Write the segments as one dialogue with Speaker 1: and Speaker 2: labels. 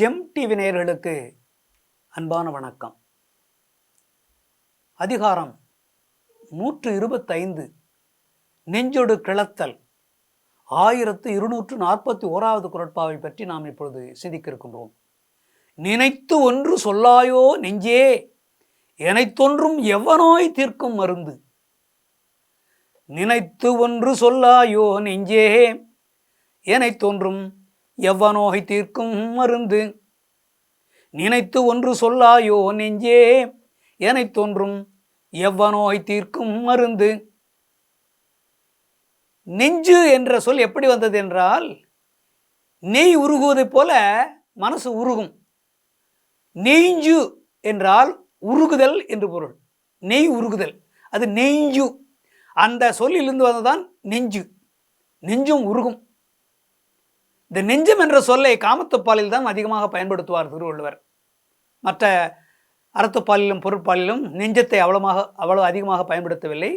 Speaker 1: GeM TV நேயர்களுக்கு அன்பான வணக்கம். அதிகாரம் 125 நெஞ்சொடு கிளத்தல் 1241வது குறட்பாவை பற்றி நாம் இப்பொழுது சிந்திக்க இருக்கின்றோம். நினைத்து ஒன்று சொல்லாயோ நெஞ்சே, எனைத்தொன்றும் எவனோய் தீர்க்கும் மருந்து. நினைத்து ஒன்று சொல்லாயோ நெஞ்சே, எனைத்தொன்றும் எவனோய் தீர்க்கும் மருந்து. நினைத்து ஒன்று சொல்லாயோ நெஞ்சே, எனைத்தொன்றும் எவனோய் தீர்க்கும் மருந்து. நெஞ்சு என்ற சொல் எப்படி வந்தது என்றால், நெய் உருகுவதைப் போல மனசு உருகும். நெய்ஞ்சு என்றால் உருகுதல் என்று பொருள். நெய் உருகுதல், அது நெய்ஞ்சு. அந்த சொல்லிலிருந்து வந்ததான் நெஞ்சு. நெஞ்சும் உருகும். இந்த நெஞ்சம் என்ற சொல்லை காமத்துப்பாலில் தான் அதிகமாக பயன்படுத்துவார் திருவள்ளுவர். மற்ற அறத்துப்பாலிலும் பொருட்பாலிலும் நெஞ்சத்தை அவ்வளவு அதிகமாக பயன்படுத்தவில்லை.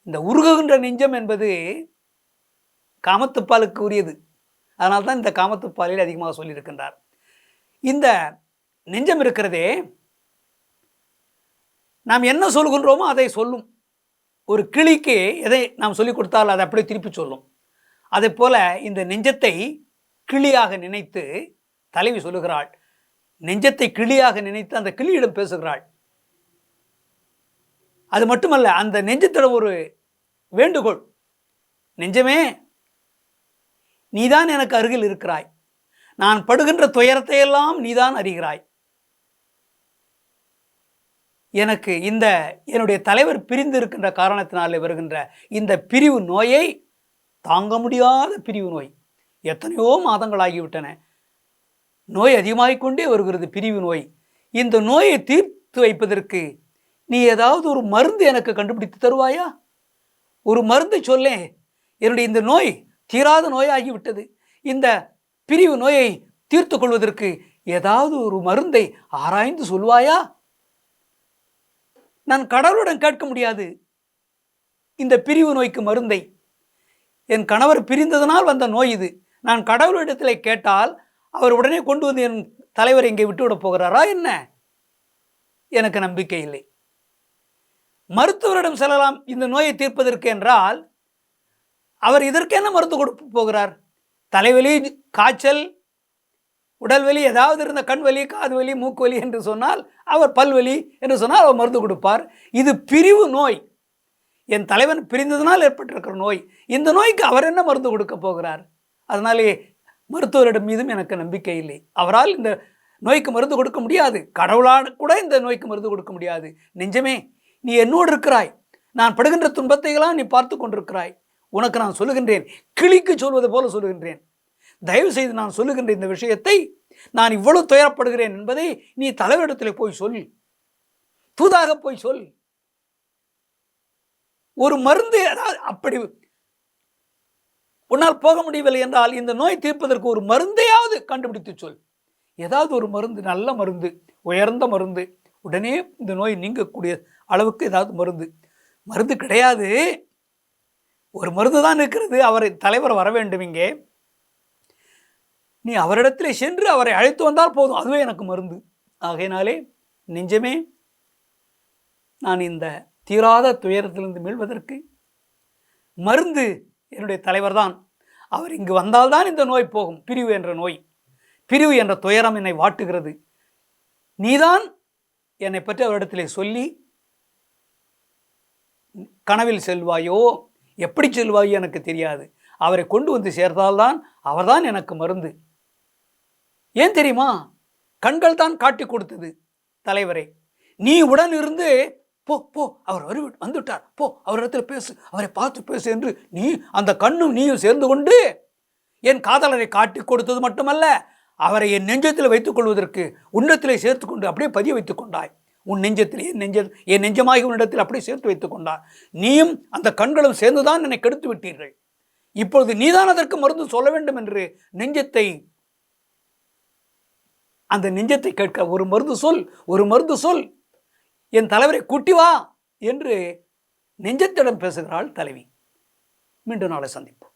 Speaker 1: இந்த உருகுகின்ற நெஞ்சம் என்பது காமத்துப்பாலுக்கு உரியது. அதனால்தான் இந்த காமத்துப்பாலில் அதிகமாக சொல்லியிருக்கின்றார். இந்த நெஞ்சம் இருக்கிறதே, நாம் என்ன சொல்கின்றோமோ அதை சொல்லும். ஒரு கிளிக்கு எதை நாம் சொல்லிக் கொடுத்தால் அதை அப்படியே திருப்பி சொல்லும். அதே போல இந்த நெஞ்சத்தை கிளியாக நினைத்து தலைவி சொல்லுகிறாள். நெஞ்சத்தை கிளியாக நினைத்து அந்த கிளியிடம் பேசுகிறாள். அது மட்டுமல்ல, அந்த நெஞ்சத்திடம் ஒரு வேண்டுகோள். நெஞ்சமே, நீதான் எனக்கு அருகில் இருக்கிறாய். நான் படுகின்ற துயரத்தை எல்லாம் நீதான் அறிகிறாய். எனக்கு என்னுடைய தலைவர் பிரிந்து இருக்கின்ற காரணத்தினாலே வருகின்ற இந்த பிரிவு நோயை, தாங்க முடியாத பிரிவு நோய், எத்தனையோ மாதங்களாகிவிட்டன. நோய் அதிகமாகிக்கொண்டே வருகிறது, பிரிவு நோய். இந்த நோயை தீர்த்து வைப்பதற்கு நீ ஏதாவது ஒரு மருந்து எனக்கு கண்டுபிடித்து தருவாயா? ஒரு மருந்து சொல்லே. என்னுடைய இந்த நோய் தீராத நோயாகிவிட்டது. இந்த பிரிவு நோயை தீர்த்து கொள்வதற்கு ஏதாவது ஒரு மருந்தை ஆராய்ந்து சொல்வாயா? நான் கடவுளுடன் கேட்க முடியாது இந்த பிரிவு நோய்க்கு மருந்தை. என் கணவர் பிரிந்ததனால் வந்த நோய் இது. நான் கடவுளிடத்தில் கேட்டால் அவர் உடனே கொண்டு வந்து என் தலைவர் இங்கே விட்டுவிட போகிறாரா என்ன? எனக்கு நம்பிக்கை இல்லை. மருத்துவரிடம் செல்லலாம் இந்த நோயை தீர்ப்பதற்கு என்றால், அவர் இதற்கு என்ன மருந்து கொடுக்க போகிறார்? தலைவலி, காய்ச்சல், உடல்வலி, ஏதாவது இருந்த கண்வலி, காது வலி, மூக்கு வலி என்று சொன்னால் அவர் பல்வலி என்று சொன்னால் அவர் மருந்து கொடுப்பார். இது பிரிவு நோய். என் தலைவன் பிரிந்ததனால் ஏற்பட்டிருக்கிற நோய். இந்த நோய்க்கு அவர் என்ன மருந்து கொடுக்க போகிறார்? அதனாலே மருத்துவரிடம் மீதும் எனக்கு நம்பிக்கை இல்லை. அவரால் இந்த நோய்க்கு மருந்து கொடுக்க முடியாது. கடவுளால் கூட இந்த நோய்க்கு மருந்து கொடுக்க முடியாது. நெஞ்சமே, நீ என்னோடு இருக்கிறாய். நான் படுகின்ற துன்பத்தையெல்லாம் நீ பார்த்து கொண்டிருக்கிறாய். உனக்கு நான் சொல்லுகின்றேன், கிளிக்கு சொல்வது போல சொல்லுகின்றேன். தயவு செய்து நான் சொல்லுகின்ற இந்த விஷயத்தை, நான் இவ்வளவு துயரப்படுகிறேன் என்பதை நீ தலைவரிடத்தில் போய் சொல். தூதாக போய் சொல். ஒரு மருந்து, அப்படி உன்னால் போக முடியவில்லை என்றால் இந்த நோய் தீர்ப்பதற்கு ஒரு மருந்தையாவது கண்டுபிடித்து சொல். ஏதாவது ஒரு மருந்து, நல்ல மருந்து, உயர்ந்த மருந்து, உடனே இந்த நோய் நீங்கக்கூடிய அளவுக்கு ஏதாவது மருந்து கிடையாது. ஒரு மருந்து தான் இருக்கிறது. அவரை தலைவர் வர வேண்டும் இங்கே. நீ அவரிடத்தில் சென்று அவரை அழைத்து வந்தால் போதும், அதுவே எனக்கு மருந்து. ஆகையினாலே நெஞ்சமே, நான் இந்த தீராத துயரத்திலிருந்து மீள்வதற்கு மருந்து என்னுடைய தலைவர் தான். அவர் இங்கு வந்தால்தான் இந்த நோய் போகும். பிரிவு என்ற நோய், பிரிவு என்ற துயரம் என்னை வாட்டுகிறது. நீதான் என்னை பற்றி அவரிடத்திலே சொல்லி கனவில் செல்வாயோ, எப்படி செல்வாயோ எனக்கு தெரியாது. அவரை கொண்டு வந்து சேர்த்தால்தான் அவர்தான் எனக்கு மருந்து. ஏன் தெரியுமா? கண்கள் தான் காட்டி கொடுத்தது தலைவரை. நீ உடன் இருந்து போ அவர் வந்துட்டார், போ அவரிடத்தில் பேசு, அவரை பார்த்து பேசு என்று நீ அந்த கண்ணும் நீயும் சேர்ந்து கொண்டு என் காதலரை காட்டி கொடுத்தது மட்டுமல்ல, அவரை என் நெஞ்சத்தில் வைத்துக் கொள்வதற்கு உன்னத்திலே சேர்த்து கொண்டு அப்படியே பதிய வைத்துக் கொண்டாய். உன் நெஞ்சத்தில் என் நெஞ்சமாகி உன்னிடத்தில் அப்படியே சேர்த்து வைத்துக் கொண்டார். நீயும் அந்த கண்களும் சேர்ந்துதான் என்னை கெடுத்து விட்டீர்கள். இப்பொழுது நீதான் அதற்கு மருந்து சொல்ல வேண்டும் என்று அந்த நெஞ்சத்தை கேட்க, ஒரு மருந்து சொல், என் தலைவரை கூட்டி வா என்று நெஞ்சத்திடம் பேசுகிறாள் தலைவி. மீண்டும் நாளை சந்திப்போம்.